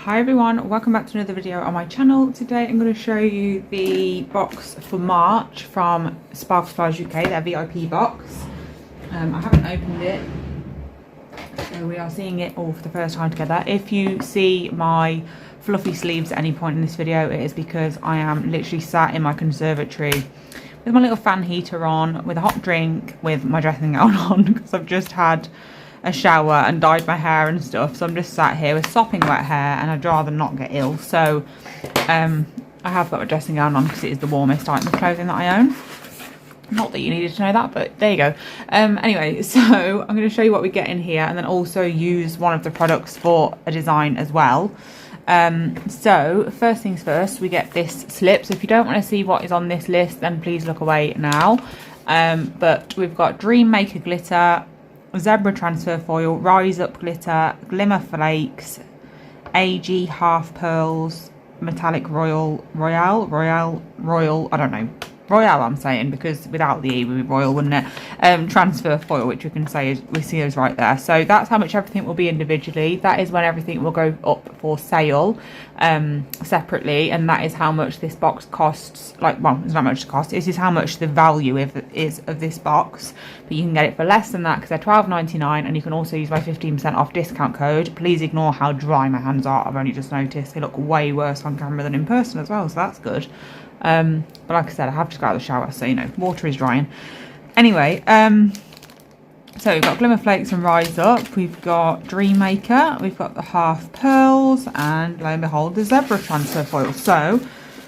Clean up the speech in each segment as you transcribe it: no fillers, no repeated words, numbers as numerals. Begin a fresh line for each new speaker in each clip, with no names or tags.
Hi everyone, welcome back to another video on my channel. Today I'm going to show you the box for March from Sparkle Supplies UK, their VIP box. I haven't opened it, so we are seeing it all for the first time together. If you see my fluffy sleeves at any point in this video, it is because I am literally sat in my conservatory with my little fan heater on, with a hot drink, with my dressing gown on, because I've just had a shower and dyed my hair and stuff, so I'm just sat here with sopping wet hair and I'd rather not get ill. So I have got my dressing gown on because it is the warmest item of clothing that I own. Not that you needed to know that, but there you go. Anyway, so I'm going to show you what we get in here and then also use one of the products for a design as well. So first things first, we get this slip. So if you don't want to see what is on this list, then please look away now. But we've got Dream Maker glitter, zebra transfer foil, rise up glitter, glimmer flakes, AG half pearls, metallic royal, I don't know, royal I'm saying, because without the E would be royal, wouldn't it? Transfer foil, which we can say is, we see is right there. So that's how much everything will be individually. That is when everything will go up for sale separately, and that is how much this box costs. Like, well, it's not much to cost, this is how much the value is of this box, but you can get it for less than that because they're £12.99, and you can also use my 15% off discount code. Please ignore how dry my hands are. I've only just noticed they look way worse on camera than in person as well, so that's good. But like I said, I have to go out of the shower, so you know, water is drying. Anyway, so we've got Glimmer Flakes and Rise Up, we've got Dream Maker, we've got the half pearls, and lo and behold, the zebra transfer foil. So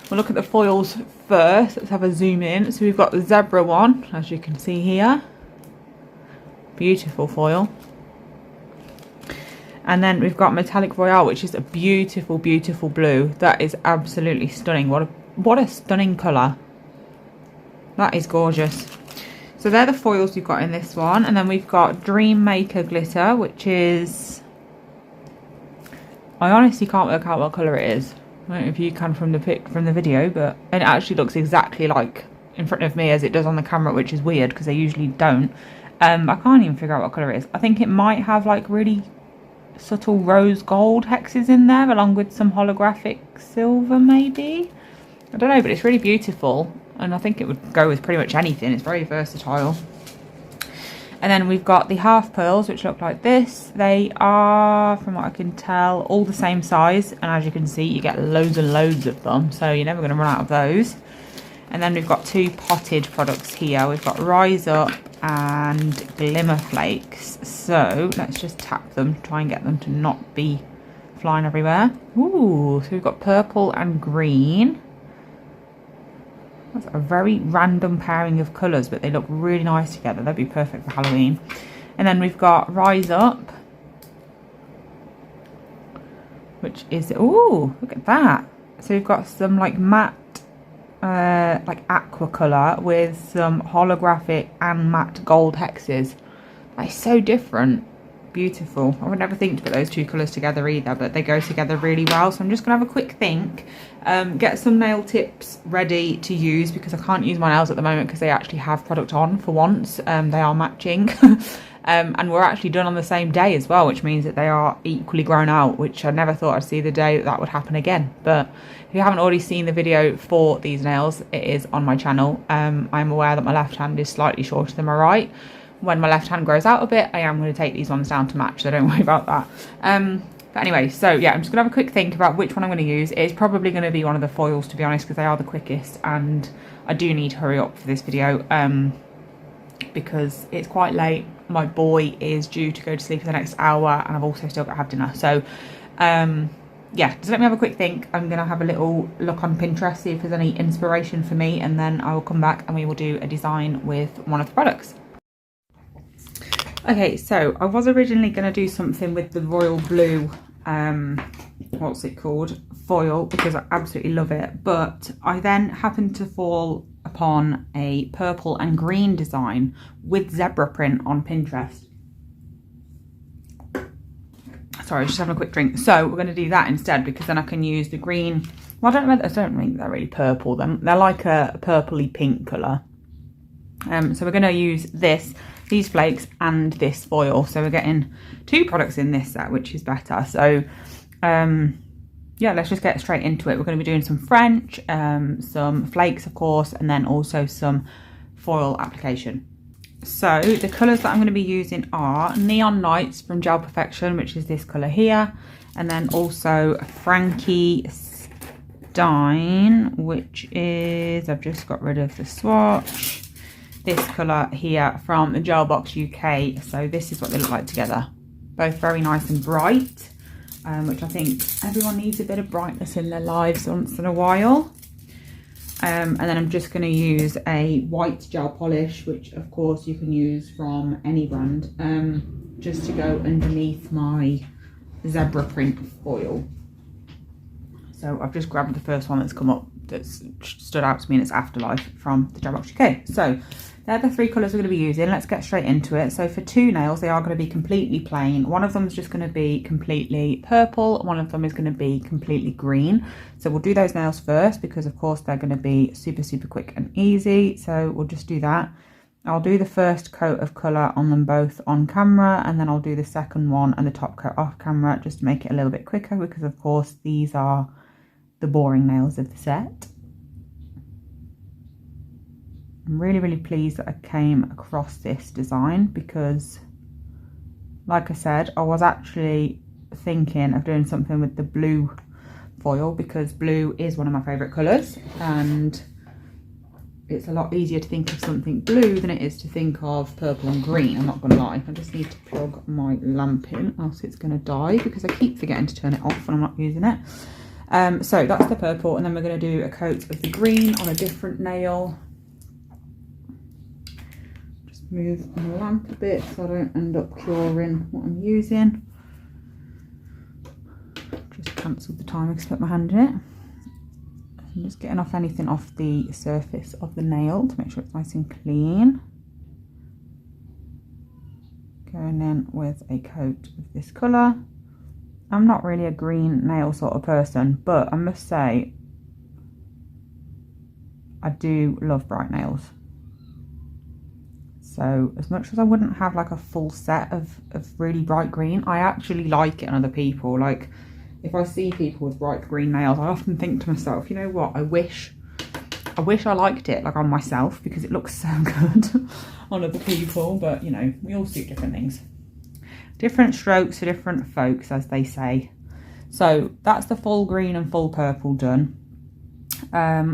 we'll look at the foils first. Let's have a zoom in. So we've got the zebra one, as you can see here. Beautiful foil. And then we've got Metallic Royale, which is a beautiful, beautiful blue. That is absolutely stunning. What a stunning colour. That is gorgeous. So they're the foils we've got in this one. And then we've got Dream Maker glitter, which is, I honestly can't work out what colour it is. I don't know if you can from the video, but it actually looks exactly like in front of me as it does on the camera, which is weird because they usually don't. I can't even figure out what colour it is. I think it might have like really subtle rose gold hexes in there, along with some holographic silver maybe. I don't know, but it's really beautiful, and I think it would go with pretty much anything. It's very versatile. And then we've got the half pearls, which look like this. They are, from what I can tell, all the same size, and as you can see, you get loads and loads of them, so you're never going to run out of those. And then we've got two potted products here. We've got Rise Up and Glimmer Flakes. So let's just tap them, try and get them to not be flying everywhere. Ooh, so we've got purple and green. That's a very random pairing of colours, but they look really nice together. They'd be perfect for Halloween. And then we've got Rise Up, which is, ooh, look at that. So we've got some like matte, like aqua colour with some holographic and matte gold hexes. That is so different. Beautiful. I would never think to put those two colours together either, but they go together really well. So I'm just gonna have a quick think, get some nail tips ready to use, because I can't use my nails at the moment because they actually have product on for once. They are matching. And we're actually done on the same day as well, which means that they are equally grown out, which I never thought I'd see the day that would happen again. But if you haven't already seen the video for these nails, it is on my channel. I'm aware that my left hand is slightly shorter than my right. When my left hand grows out a bit, I am going to take these ones down to match, so don't worry about that. But anyway, so yeah, I'm just going to have a quick think about which one I'm going to use. It's probably going to be one of the foils, to be honest, because they are the quickest, and I do need to hurry up for this video because it's quite late. My boy is due to go to sleep for the next hour, and I've also still got to have dinner. So yeah, just let me have a quick think. I'm going to have a little look on Pinterest, see if there's any inspiration for me, and then I will come back and we will do a design with one of the products. Okay, so I was originally going to do something with the royal blue, what's it called, foil, because I absolutely love it. But I then happened to fall upon a purple and green design with zebra print on Pinterest. Sorry, just having a quick drink. So we're going to do that instead, because then I can use the green. Well, I don't think they're really purple. They're like a purpley pink colour. So we're going to use these flakes and this foil. So we're getting two products in this set, which is better. So yeah, let's just get straight into it. We're going to be doing some French, some flakes, of course, and then also some foil application. So the colours that I'm going to be using are Neon Nights from Gel Perfection, which is this colour here, and then also Frankie Stein, which is, I've just got rid of the swatch, this colour here from the Thegelbox UK. So this is what they look like together. Both very nice and bright, which I think everyone needs a bit of brightness in their lives once in a while. And then I'm just going to use a white gel polish, which of course you can use from any brand, just to go underneath my zebra print foil. So I've just grabbed the first one that's come up that's stood out to me in its Afterlife from the Thegelbox UK. So they're the three colours we're going to be using. Let's get straight into it. So for two nails, they are going to be completely plain. One of them is just going to be completely purple. One of them is going to be completely green. So we'll do those nails first because of course they're going to be super, super quick and easy. So we'll just do that. I'll do the first coat of colour on them both on camera, and then I'll do the second one and the top coat off camera just to make it a little bit quicker because of course these are the boring nails of the set. I'm really, really pleased that I came across this design because, like I said, I was actually thinking of doing something with the blue foil because blue is one of my favourite colours, and it's a lot easier to think of something blue than it is to think of purple and green. I'm not going to lie. I just need to plug my lamp in, else it's going to die because I keep forgetting to turn it off when I'm not using it. So that's the purple, and then we're going to do a coat of the green on a different nail. Just move my lamp a bit so I don't end up curing what I'm using. Just cancelled the timer because I put my hand in it. I'm just getting off anything off the surface of the nail to make sure it's nice and clean. Going in with a coat of this colour. I'm not really a green nail sort of person, but I must say I do love bright nails. So as much as I wouldn't have like a full set of really bright green, I actually like it on other people. Like if I see people with bright green nails, I often think to myself, you know what, I wish I liked it like on myself because it looks so good on other people, but you know, we all suit different things. Different strokes for different folks, as they say. So that's the full green and full purple done.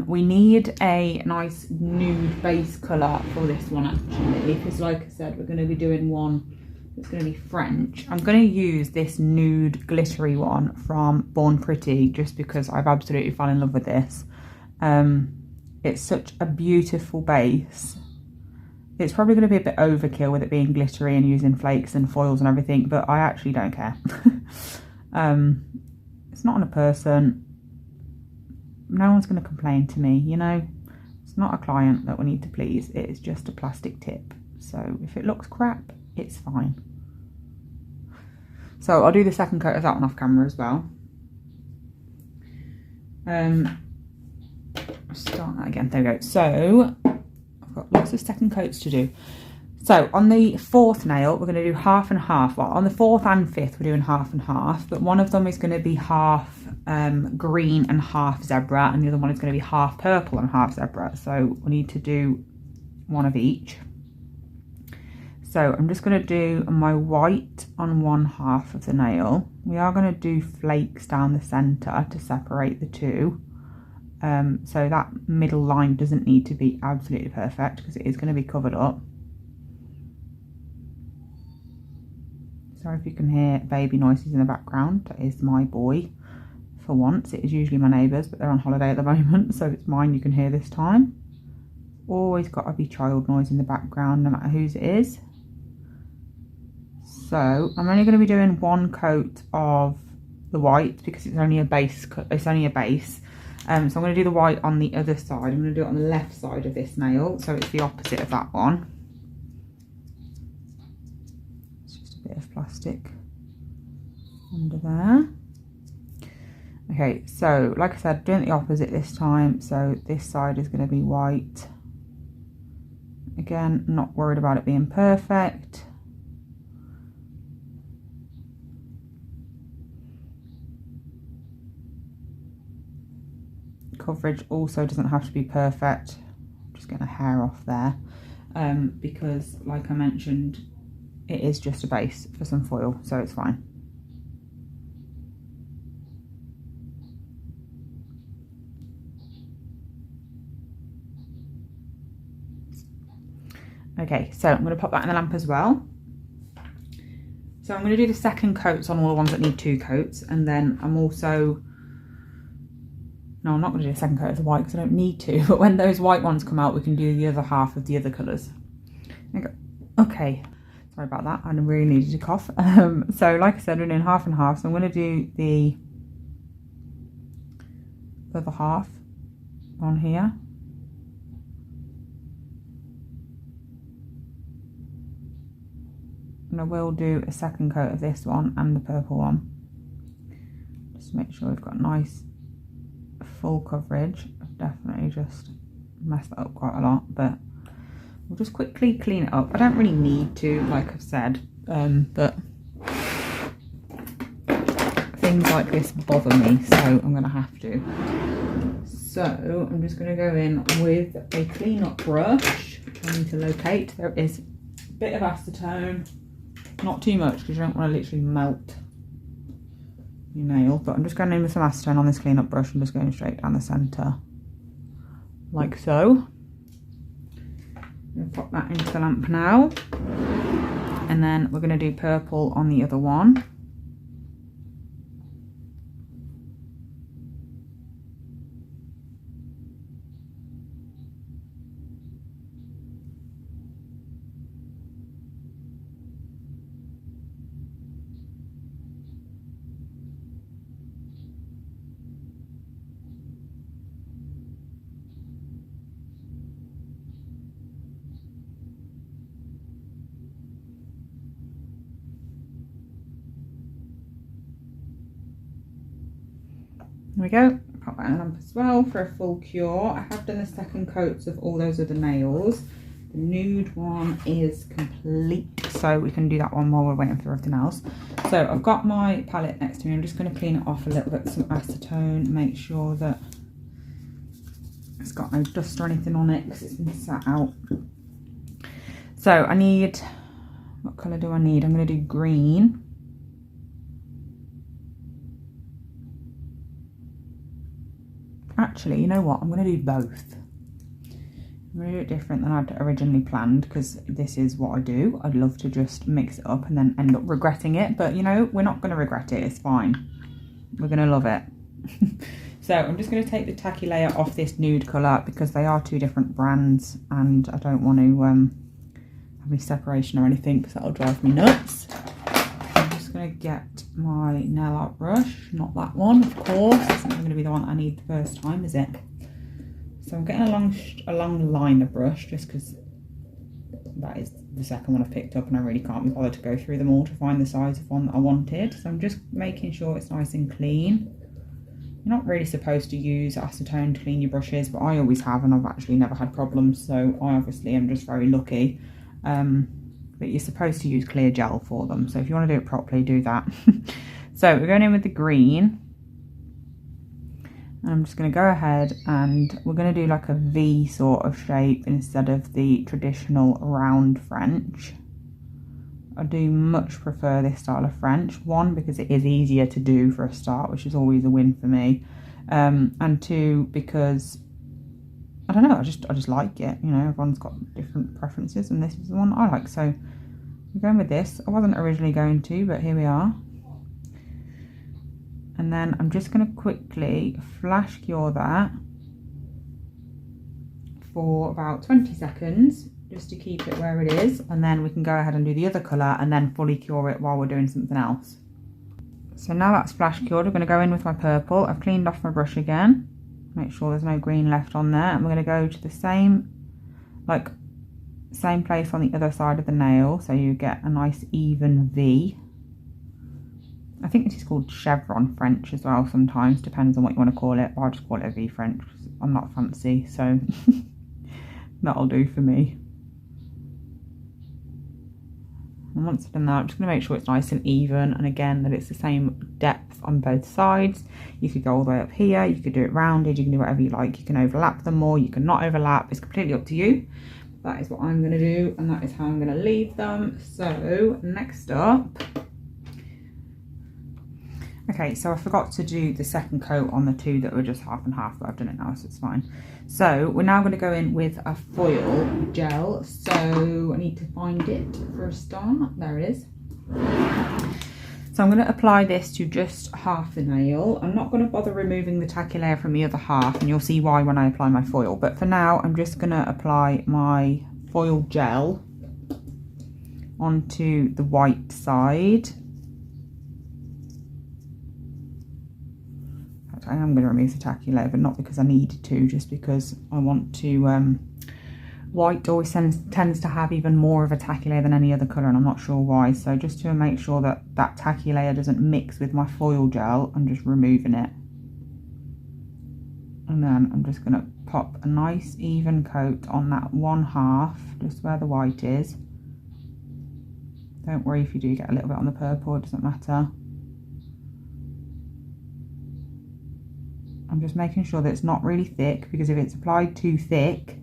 We need a nice nude base colour for this one actually, because like I said, we're going to be doing one that's going to be French. I'm going to use this nude glittery one from Born Pretty just because I've absolutely fallen in love with this. It's such a beautiful base. It's probably going to be a bit overkill with it being glittery and using flakes and foils and everything, but I actually don't care. It's not on a person. No one's going to complain to me, you know. It's not a client that we need to please. It is just a plastic tip. So if it looks crap, it's fine. So I'll do the second coat of that one off camera as well. Start that again. There we go. So I've got lots of second coats to do. So on the fourth nail, we're going to do half and half. Well, on the fourth and fifth, we're doing half and half, but one of them is going to be half green and half zebra, and the other one is going to be half purple and half zebra. So we need to do one of each. So I'm just going to do my white on one half of the nail. We are going to do flakes down the centre to separate the two. So that middle line doesn't need to be absolutely perfect because it is going to be covered up. Sorry if you can hear baby noises in the background. That is my boy. For once, it is usually my neighbours, but they're on holiday at the moment, so it's mine you can hear this time. Always got to be child noise in the background, no matter whose it is. So I'm only going to be doing one coat of the white because it's only a base. It's only a base. So I'm going to do the white on the other side. I'm going to do it on the left side of this nail, so it's the opposite of that one. It's just a bit of plastic under there. Okay, so like I said, doing the opposite this time. So this side is going to be white. Again, not worried about it being perfect. coverage also doesn't have to be perfect. I'm just getting a hair off there, because like I mentioned, it is just a base for some foil, so it's fine. Okay, so I'm going to pop that in the lamp as well. So I'm going to do the second coats on all the ones that need 2 coats, and then I'm also, no, I'm not going to do a second coat of the white because I don't need to, but when those white ones come out we can do the other half of the other colours. Okay, sorry about that, I really needed to cough. So like I said, we're doing half and half, so I'm going to do the other half on here. And I will do a second coat of this one and the purple one, just to make sure we've got nice full coverage. I've definitely just messed that up quite a lot, but we'll just quickly clean it up. I don't really need to, like I've said, but things like this bother me, so I'm going to have to. So I'm just going to go in with a clean up brush, which I need to locate. There is a bit of acetone. Not too much because you don't want to literally melt your nail, but I'm just going in with some acetone on this clean-up brush and just going straight down the centre, like so. I'm going to pop that into the lamp now, and then we're going to do purple on the other one. There we go, pop that in the lamp as well for a full cure. I have done the second coats of all those other nails. The nude one is complete, so we can do that one while we're waiting for everything else. So I've got my palette next to me. I'm just going to clean it off a little bit with some acetone, make sure that it's got no dust or anything on it because it's been sat out. So I need, what colour do I need? I'm going to do green. Actually, you know what? I'm going to do both. I'm going to do it different than I'd originally planned because this is what I do. I'd love to just mix it up and then end up regretting it. But, you know, we're not going to regret it. It's fine. We're going to love it. So I'm just going to take the tacky layer off this nude colour because they are 2 different brands and I don't want to have any separation or anything because that'll drive me nuts. I'm just going to get my nail art brush, not that one of course, it's not going to be the one I need the first time, is it? So I'm getting a long liner brush just because that is the second one I've picked up and I really can't be bothered to go through them all to find the size of one that I wanted. So I'm just making sure it's nice and clean. You're not really supposed to use acetone to clean your brushes, but I always have and I've actually never had problems, so I obviously am just very lucky. But you're supposed to use clear gel for them, so if you want to do it properly, do that. So we're going in with the green. I'm just going to go ahead and we're going to do like a V sort of shape instead of the traditional round French. I do much prefer this style of French. 1, because it is easier to do for a start, which is always a win for me. And 2, because I don't know, I just like it. You know, everyone's got different preferences and this is the one I like. So we're going with this. I wasn't originally going to, but here we are. And then I'm just going to quickly flash cure that for about 20 seconds just to keep it where it is, and then we can go ahead and do the other colour and then fully cure it while we're doing something else. So now that's flash cured, we're going to go in with my purple. I've cleaned off my brush again, make sure there's no green left on there, and we're going to go to the same place on the other side of the nail so you get a nice even V. I think this is called chevron French as well sometimes, depends on what you want to call it. I'll just call it a V French, I'm not fancy, so that'll do for me. And once I've done that, I'm just going to make sure it's nice and even, and again that it's the same depth on both sides. You could go all the way up here, you could do it rounded, you can do whatever you like. You can overlap them more, you can not overlap, it's completely up to you. That is what I'm going to do, and that is how I'm going to leave them. So next up, okay, so I forgot to do the second coat on the two that were just half and half, but I've done it now, so it's fine. So we're now going to go in with a foil gel. So I need to find it for a start. There it is. So I'm going to apply this to just half the nail. I'm not going to bother removing the tacky layer from the other half, and you'll see why when I apply my foil. But for now, I'm just going to apply my foil gel onto the white side. I am going to remove the tacky layer, but not because I needed to, just because I want to. White always tends to have even more of a tacky layer than any other colour, and I'm not sure why. So just to make sure that that tacky layer doesn't mix with my foil gel, I'm just removing it. And then I'm just going to pop a nice even coat on that one half, just where the white is. Don't worry if you do get a little bit on the purple, it doesn't matter. I'm just making sure that it's not really thick, because if it's applied too thick,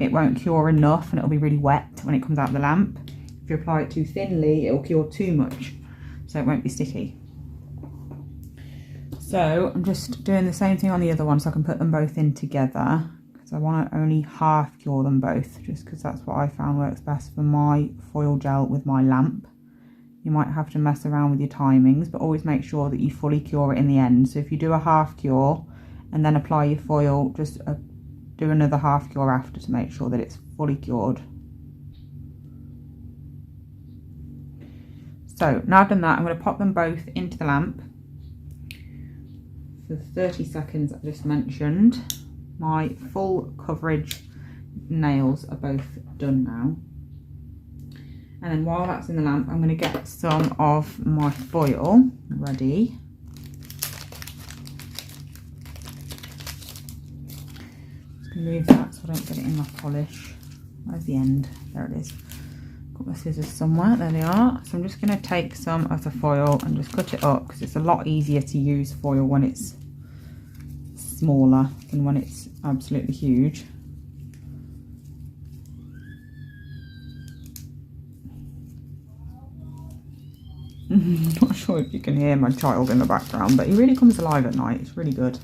it won't cure enough and it'll be really wet when it comes out of the lamp. If you apply it too thinly, it'll cure too much, so it won't be sticky. So I'm just doing the same thing on the other one, so I can put them both in together, because I want to only half cure them both, just because that's what I found works best for my foil gel with my lamp. You might have to mess around with your timings, but always make sure that you fully cure it in the end. So if you do a half cure and then apply your foil, just do another half cure after to make sure that it's fully cured. So now I've done that, I'm going to pop them both into the lamp for the 30 seconds I just mentioned. My full coverage nails are both done now. And then while that's in the lamp, I'm going to get some of my foil ready. Just move that so I don't get it in my polish. Where's the end? There it is. Got my scissors somewhere. There they are. So I'm just going to take some of the foil and just cut it up, because it's a lot easier to use foil when it's smaller than when it's absolutely huge. Not sure if you can hear my child in the background, but he really comes alive at night. It's really good.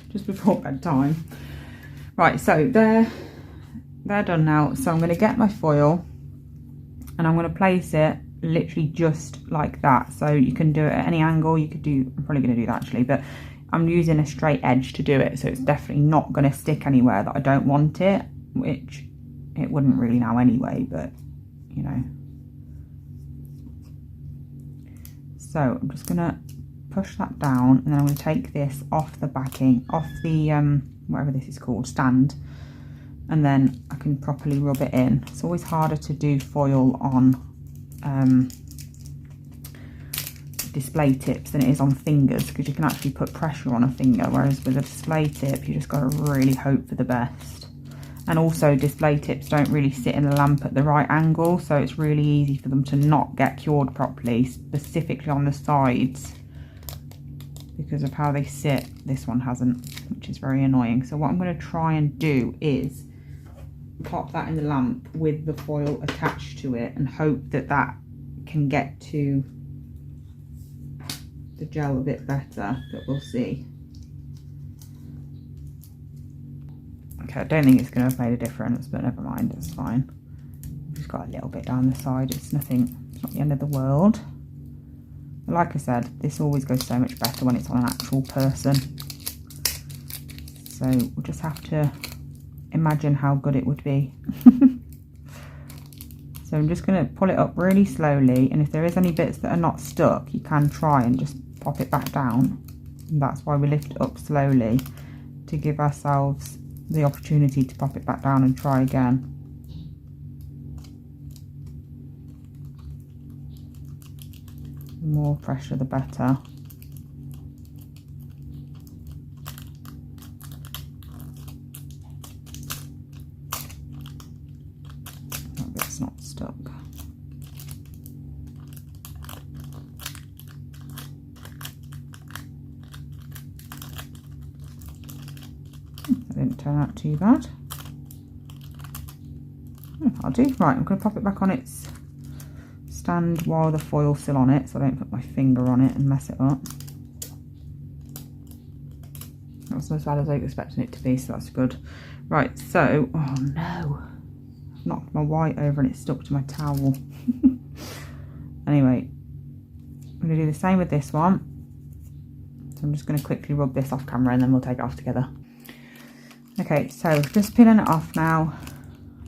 Just before bedtime. Right, so they're done now. So I'm going to get my foil and I'm going to place it literally just like that. So you can do it at any angle. You could do, I'm probably going to do that actually, but I'm using a straight edge to do it, so it's definitely not going to stick anywhere that I don't want it, which it wouldn't really now anyway, but you know. So I'm just going to push that down, and then I'm going to take this off the backing, off the, whatever this is called, stand, and then I can properly rub it in. It's always harder to do foil on display tips than it is on fingers, because you can actually put pressure on a finger, whereas with a display tip, you just got to really hope for the best. And also display tips don't really sit in the lamp at the right angle, so it's really easy for them to not get cured properly, specifically on the sides, because of how they sit. This one hasn't, which is very annoying. So what I'm going to try and do is pop that in the lamp with the foil attached to it and hope that that can get to the gel a bit better, but we'll see. Okay, I don't think it's going to have made a difference, but never mind, it's fine. I've just got a little bit down the side, it's nothing, it's not the end of the world. But like I said, this always goes so much better when it's on an actual person. So we'll just have to imagine how good it would be. So I'm just going to pull it up really slowly, and if there is any bits that are not stuck, you can try and just pop it back down. And that's why we lift it up slowly, to give ourselves the opportunity to pop it back down and try again. The more pressure the better. That bit's not stuck. didn't turn out too bad. I'll do. Right, I'm going to pop it back on its stand while the foil's still on it, so I don't put my finger on it and mess it up. That's as bad as I was expecting it to be, so that's good. Right, so, oh no, I've knocked my white over and it's stuck to my towel. Anyway, I'm going to do the same with this one. So I'm just going to quickly rub this off camera and then we'll take it off together. Okay, so just peeling it off now.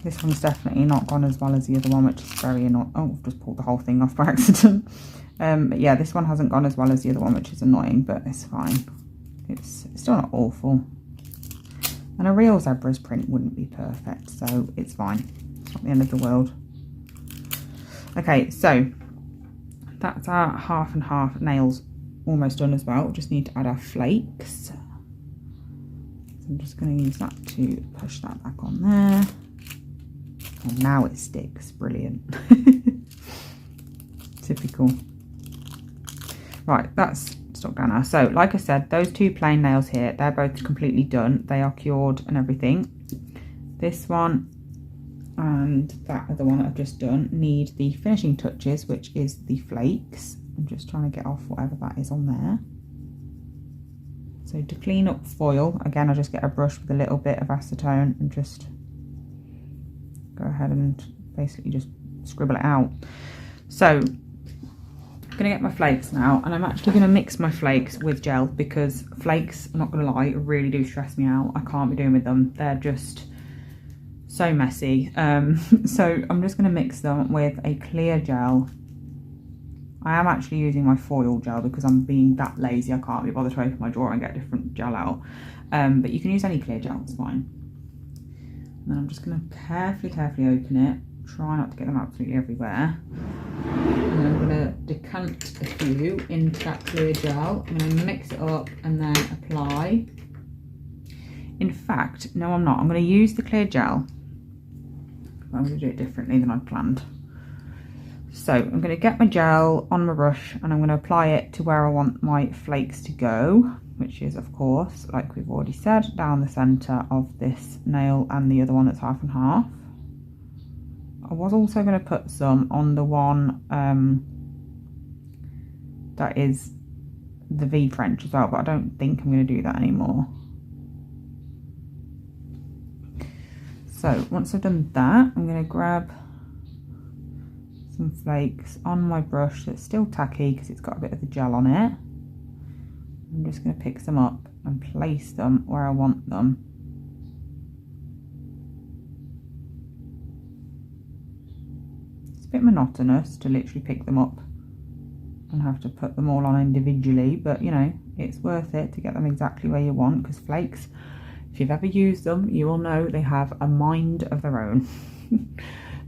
This one's definitely not gone as well as the other one, which is very annoying. Oh, I've just pulled the whole thing off by accident. But yeah, this one hasn't gone as well as the other one, which is annoying, but it's fine. It's still not awful. And a real zebra's print wouldn't be perfect, so it's fine. It's not the end of the world. Okay, so that's our half and half nails almost done as well. We just need to add our flakes. So I'm just going to use that to push that back on there. And now it sticks. Brilliant. Typical. Right, that's stuck down now. So like I said, those two plain nails here, they're both completely done. They are cured and everything. This one and that other one that I've just done need the finishing touches, which is the flakes. I'm just trying to get off whatever that is on there. So to clean up foil, again, I just get a brush with a little bit of acetone and just go ahead and basically just scribble it out. So I'm going to get my flakes now, and I'm actually going to mix my flakes with gel because flakes, I'm not going to lie, really do stress me out. I can't be doing with them. They're just so messy. So I'm just going to mix them with a clear gel. I am actually using my foil gel because I'm being that lazy. I can't be bothered to open my drawer and get a different gel out. But you can use any clear gel, it's fine. And then I'm just going to carefully open it. Try not to get them absolutely everywhere. And then I'm going to decant a few into that clear gel. I'm going to mix it up and then apply. In fact, no, I'm not. I'm going to use the clear gel. I'm going to do it differently than I planned. So I'm going to get my gel on my brush and I'm going to apply it to where I want my flakes to go, which is, of course, like we've already said, down the centre of this nail and the other one that's half and half. I was also going to put some on the one that is the V French as well, but I don't think I'm going to do that anymore. So once I've done that, I'm going to grab some flakes on my brush that's still tacky because it's got a bit of the gel on it. I'm just going to pick some up and place them where I want them. It's a bit monotonous to literally pick them up and have to put them all on individually, but you know, it's worth it to get them exactly where you want, because flakes, if you've ever used them, you will know they have a mind of their own.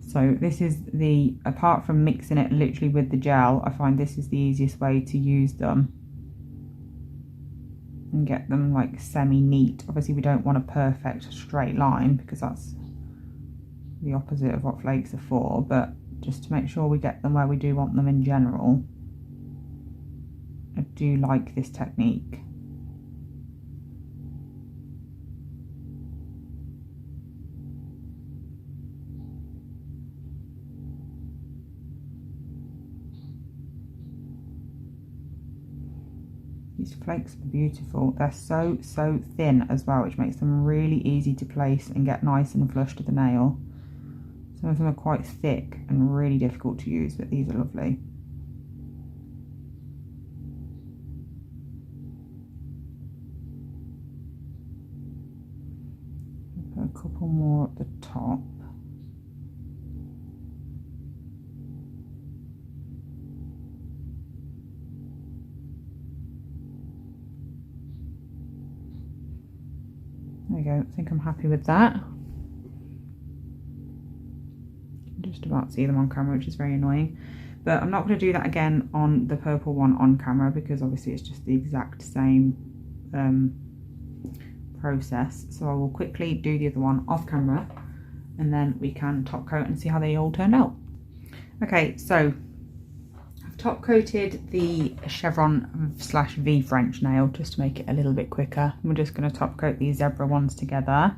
So this is the, apart from mixing it literally with the gel, I find this is the easiest way to use them and get them like semi-neat. Obviously we don't want a perfect straight line because that's the opposite of what flakes are for, but just to make sure we get them where we do want them in general, I do like this technique. These flakes are beautiful. They're so thin as well, which makes them really easy to place and get nice and flush to the nail. Some of them are quite thick and really difficult to use, but these are lovely. Put a couple more at the top. There we go, I think I'm happy with that. Just about see them on camera, which is very annoying. But I'm not going to do that again on the purple one on camera because obviously it's just the exact same process. So I will quickly do the other one off camera and then we can top coat and see how they all turned out. Okay, so I've top coated the chevron slash V French nail just to make it a little bit quicker. We're just going to top coat these zebra ones together.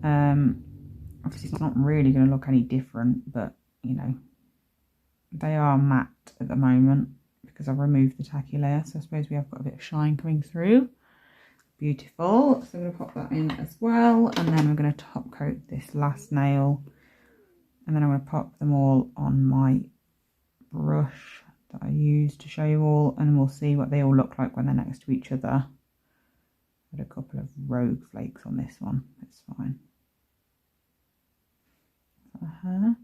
Obviously it's not really going to look any different, but you know, they are matte at the moment because I've removed the tacky layer, so I suppose we have got a bit of shine coming through. Beautiful. So I'm going to pop that in as well, and then we're going to top coat this last nail, and then I'm going to pop them all on my brush that I used to show you all, and we'll see what they all look like when they're next to each other. Got a couple of rogue flakes on this one, it's fine. A hair.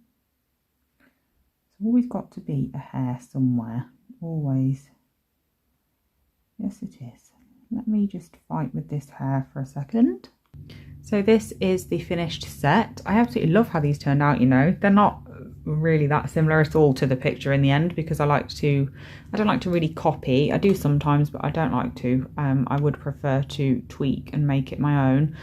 There's always got to be a hair somewhere, always. Yes it is. Let me just fight with this hair for a second. So this is the finished set. I absolutely love how these turned out, you know. They're not really that similar at all to the picture in the end, because I don't like to really copy. I do sometimes, but I don't like to. I would prefer to tweak and make it my own.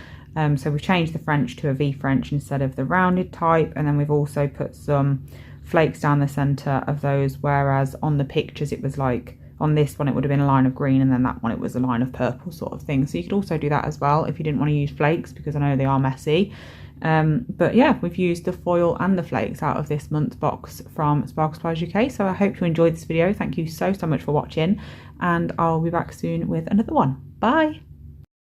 So we've changed the French to a V French instead of the rounded type, and then we've also put some flakes down the centre of those, whereas on the pictures it was like, on this one it would have been a line of green, and then that one it was a line of purple sort of thing. So you could also do that as well if you didn't want to use flakes, because I know they are messy. But yeah, we've used the foil and the flakes out of this month's box from Sparkle Supplies UK. So I hope you enjoyed this video. Thank you so much for watching, and I'll be back soon with another one. Bye!